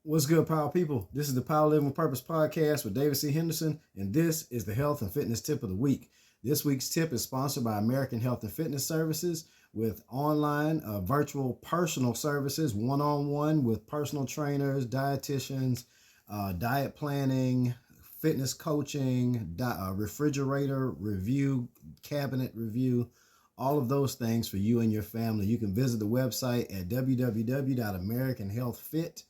What's good, Power People? This is the Power Living with Purpose podcast with David C. Henderson, and this is the Health and Fitness Tip of the Week. This week's tip is sponsored by American Health and Fitness Services with online virtual personal services, one-on-one with personal trainers, dietitians, diet planning, fitness coaching, refrigerator review, cabinet review, all of those things for you and your family. You can visit the website at www.americanhealthfit.com.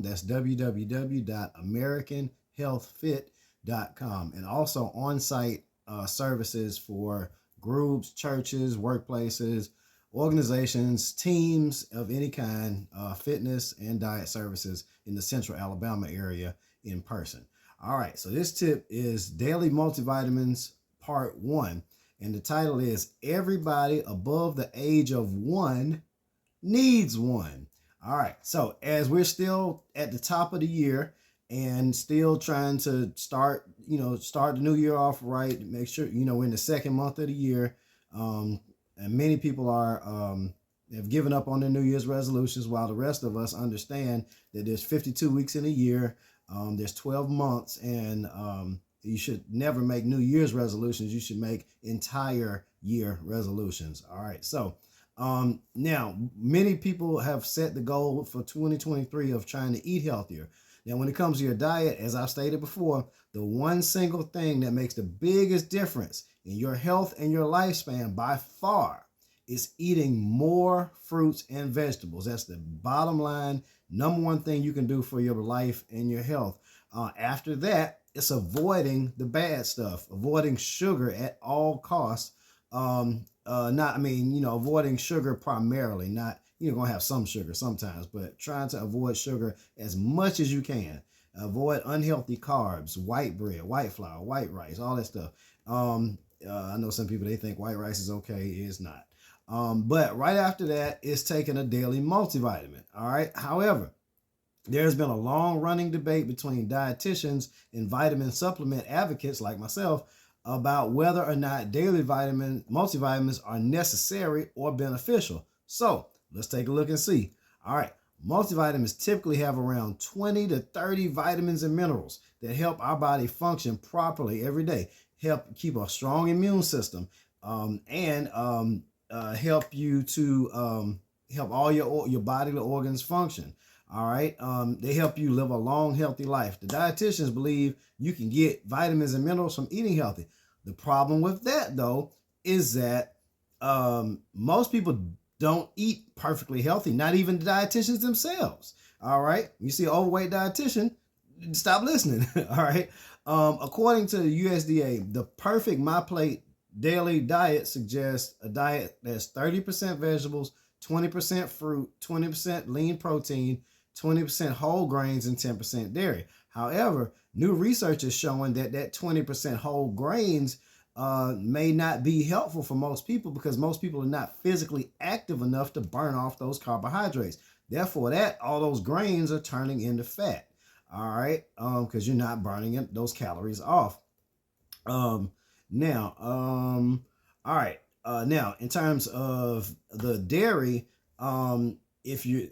That's www.americanhealthfit.com. And also on-site services for groups, churches, workplaces, organizations, teams of any kind, fitness and diet services in the central Alabama area in person. All right, so this tip is Daily Multivitamins Part 1. And the title is Everybody Above the Age of 1 Needs One. All right. So as we're still at the top of the year and still trying to start the new year off right, make sure, we're in the second month of the year. And many people have given up on their New Year's resolutions, while the rest of us understand that there's 52 weeks in a year. There's 12 months, and you should never make New Year's resolutions. You should make entire year resolutions. All right. So now many people have set the goal for 2023 of trying to eat healthier. Now, when it comes to your diet, as I've stated before, the one single thing that makes the biggest difference in your health and your lifespan by far is eating more fruits and vegetables. That's the bottom line, number one thing you can do for your life and your health. After that, it's avoiding the bad stuff, avoiding sugar at all costs. Avoiding sugar primarily, not, you're going to have some sugar sometimes, but trying to avoid sugar as much as you can. Avoid unhealthy carbs, white bread, white flour, white rice, all that stuff. I know some people, they think white rice is okay. It's not. But right after that is taking a daily multivitamin. All right. However, there's been a long running debate between dietitians and vitamin supplement advocates like myself about whether or not daily multivitamins are necessary or beneficial. So let's take a look and see. All right. Multivitamins typically have around 20 to 30 vitamins and minerals that help our body function properly every day, help keep a strong immune system, and help you to help all your bodily organs function. All right. They help you live a long, healthy life. The dietitians believe you can get vitamins and minerals from eating healthy. The problem with that, though, is that most people don't eat perfectly healthy, not even the dietitians themselves. All right. You see an overweight dietitian, stop listening. All right. According to the USDA, the perfect MyPlate daily diet suggests a diet that's 30% vegetables, 20% fruit, 20% lean protein, 20% whole grains, and 10% dairy. However, new research is showing that 20% whole grains may not be helpful for most people because most people are not physically active enough to burn off those carbohydrates. Therefore, all those grains are turning into fat. All right, because you're not burning those calories off. All right. Now, in terms of the dairy, if you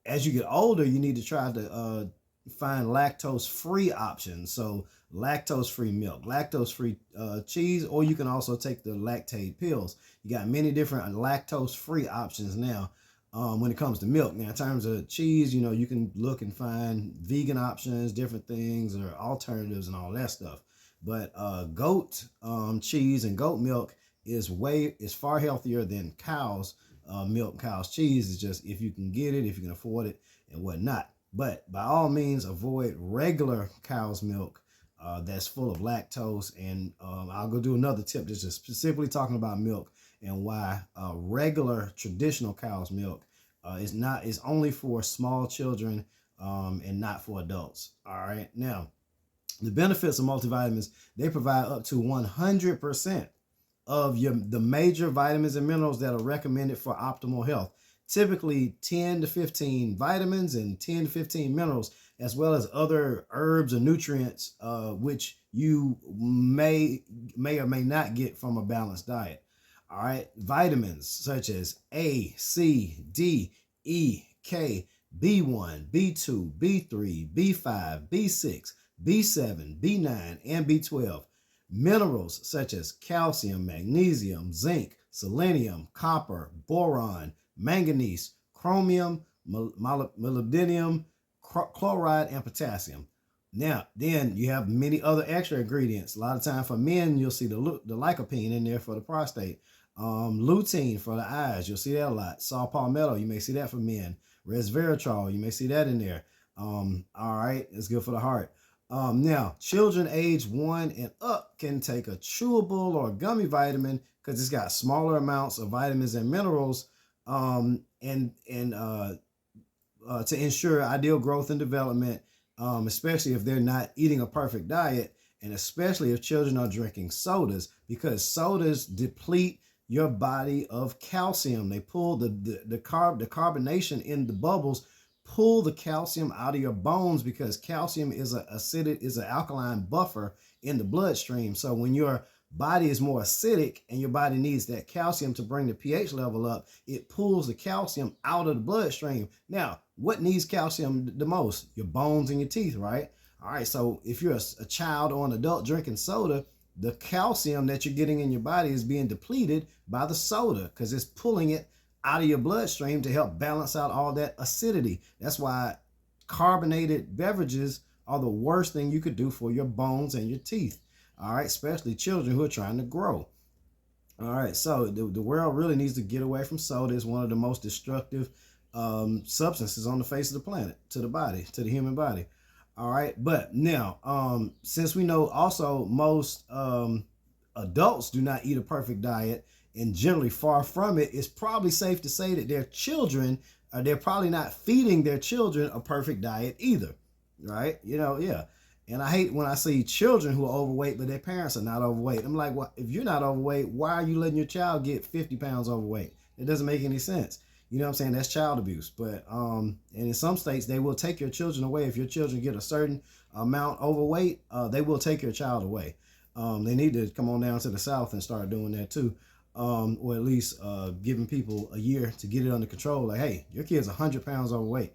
as you get older, you need to try to find lactose-free options. So lactose-free milk, lactose-free cheese, or you can also take the lactate pills. You got many different lactose-free options now when it comes to milk. Now, in terms of cheese, you can look and find vegan options, different things, or alternatives and all that stuff. But goat cheese and goat milk is far healthier than cow's milk, cow's cheese. Is just if you can get it, if you can afford it, and whatnot. But by all means, avoid regular cow's milk that's full of lactose. And I'll go do another tip that's just specifically talking about milk and why regular traditional cow's milk is only for small children and not for adults. All right. Now, the benefits of multivitamins, they provide up to 100% of the major vitamins and minerals that are recommended for optimal health. Typically 10 to 15 vitamins and 10 to 15 minerals, as well as other herbs or nutrients, which you may or may not get from a balanced diet. All right. Vitamins such as A, C, D, E, K, B1, B2, B3, B5, B6, B7, B9, and B12. Minerals such as calcium, magnesium, zinc, selenium, copper, boron, manganese, chromium, molybdenum, chloride, and potassium. Now, then you have many other extra ingredients. A lot of time for men, you'll see the lycopene in there for the prostate. Lutein for the eyes, you'll see that a lot. Saw palmetto, you may see that for men. Resveratrol, you may see that in there. All right, it's good for the heart. Now, children age 1 and up can take a chewable or gummy vitamin because it's got smaller amounts of vitamins and minerals, and to ensure ideal growth and development, especially if they're not eating a perfect diet, and especially if children are drinking sodas, because sodas deplete your body of calcium. They pull the carbonation in the bubbles, pull the calcium out of your bones, because calcium is an alkaline buffer in the bloodstream. So when your body is more acidic and your body needs that calcium to bring the pH level up, it pulls the calcium out of the bloodstream. Now, what needs calcium the most? Your bones and your teeth, right? All right, so if you're a child or an adult drinking soda, the calcium that you're getting in your body is being depleted by the soda because it's pulling it out of your bloodstream to help balance out all that acidity. That's why carbonated beverages are the worst thing you could do for your bones and your teeth. All right, especially children who are trying to grow. All right, so the world really needs to get away from soda. It's one of the most destructive substances on the face of the planet, to the body, to the human body. All right, but now, since we know also most adults do not eat a perfect diet and generally far from it, it's probably safe to say that their children, they're probably not feeding their children a perfect diet either, right? Yeah. And I hate when I see children who are overweight, but their parents are not overweight. I'm like, well, if you're not overweight, why are you letting your child get 50 pounds overweight? It doesn't make any sense. You know what I'm saying? That's child abuse. But and in some states, they will take your children away. If your children get a certain amount overweight, they will take your child away. They need to come on down to the South and start doing that too. Or at least giving people a year to get it under control. Like, hey, your kid's 100 pounds overweight.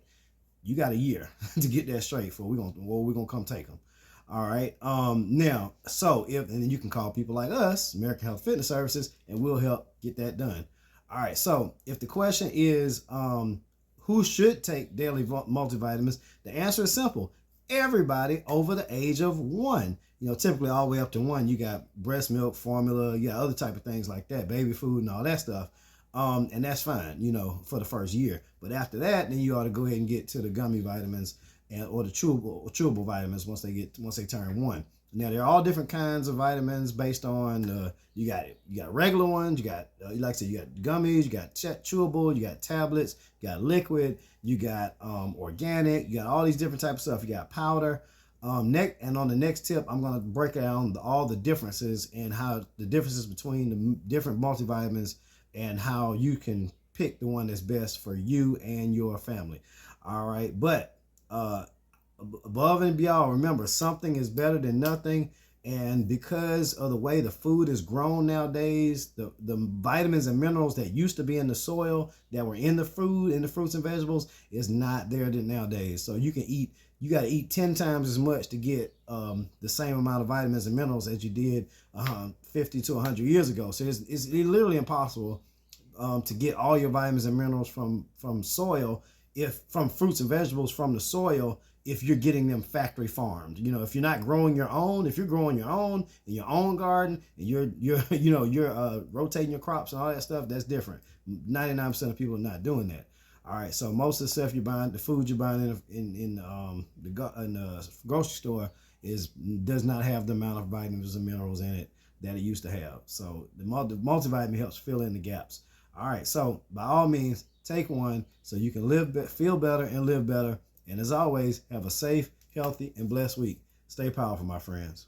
You got a year to get that straight for we're gonna come take them. All right. Now, so and then you can call people like us, American Health Fitness Services, and we'll help get that done. All right. So if the question is, who should take daily multivitamins? The answer is simple. Everybody over the age of 1. Typically all the way up to 1, you got breast milk, formula, you got other type of things like that, baby food and all that stuff. And that's fine, for the first year. But after that, then you ought to go ahead and get to the gummy vitamins or the chewable vitamins once they turn 1. Now there are all different kinds of vitamins based on you got regular ones, you got like I said, you got gummies, you got chewable, you got tablets, you got liquid, you got organic, you got all these different types of stuff. You got powder. And on the next tip, I'm going to break down all the differences and how the differences between the different multivitamins and how you can pick the one that's best for you and your family. All right. But above and beyond, remember, something is better than nothing. And because of the way the food is grown nowadays, the vitamins and minerals that used to be in the soil that were in the food, in the fruits and vegetables, is not there nowadays. So you got to eat 10 times as much to get the same amount of vitamins and minerals as you did 50 to 100 years ago. So it's literally impossible to get all your vitamins and minerals from soil, from fruits and vegetables from the soil, if you're getting them factory farmed. If you're not growing your own, if you're growing your own in your own garden and you're rotating your crops and all that stuff, that's different. 99% of people are not doing that. All right, so most of the stuff you're buying, the food you're buying in the grocery store does not have the amount of vitamins and minerals in it that it used to have. So the multivitamin helps fill in the gaps. All right, so by all means, take one so you can feel better and live better. And as always, have a safe, healthy, and blessed week. Stay powerful, my friends.